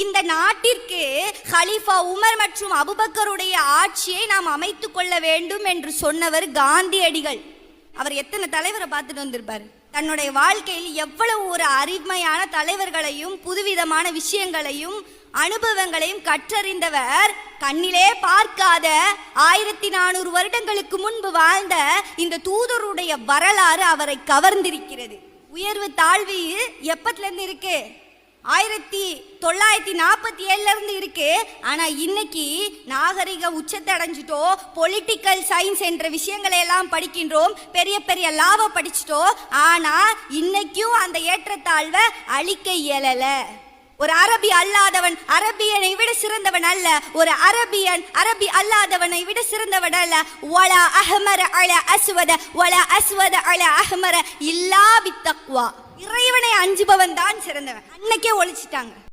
இந்த நாட்டிற்கு ஹலீஃபா உமர் மற்றும் அபுபக்கருடைய ஆட்சியை நாம் அமைத்துக் கொள்ள வேண்டும் என்று சொன்னவர் காந்தியடிகள். அவர் எத்தனை தலைவரை பார்த்துட்டு வந்திருப்பார். தன்னுடைய வாழ்க்கையில் எவ்வளவு ஒரு அருமையான தலைவர்களையும் புதுவிதமான விஷயங்களையும் அனுபவங்களையும் கற்றறிந்தவர். கண்ணிலே பார்க்காத 1400 வருடங்களுக்கு முன்பு வாழ்ந்த இந்த தூதருடைய வரலாறு அவரை கவர்ந்திருக்கிறது. உயர்வு தாழ்வு எப்பத்துல இருந்து இருக்கு? 1947 இருந்து இருக்கு. ஆனா இன்னைக்கு நாகரிக உச்சத்தை அடைஞ்சிட்டோம். பொலிட்டிக்கல் சயின்ஸ் என்ற விஷயங்களை எல்லாம் படிக்கின்றோம். பெரிய பெரிய லாவை படிச்சிட்டோம். ஆனா இன்னைக்கும் அந்த ஏற்றத்தாழ்வை அழிக்க இயலல. ஒரு அரபி அல்லாதவன் அரபியனை விட சிறந்தவன் அல்ல. ஒரு அரபியன் அரபி அல்லாதவனை விட சிறந்தவன் அல்ல. வலா அஹ்மர அலா அஸ்வத வலா அஸ்வத அலா அஹ்மர இல்லா பித்தக்வா. இறைவனை அஞ்சுபவன் தான் சிறந்தவன். அன்னைக்கே ஒழிச்சிட்டாங்க.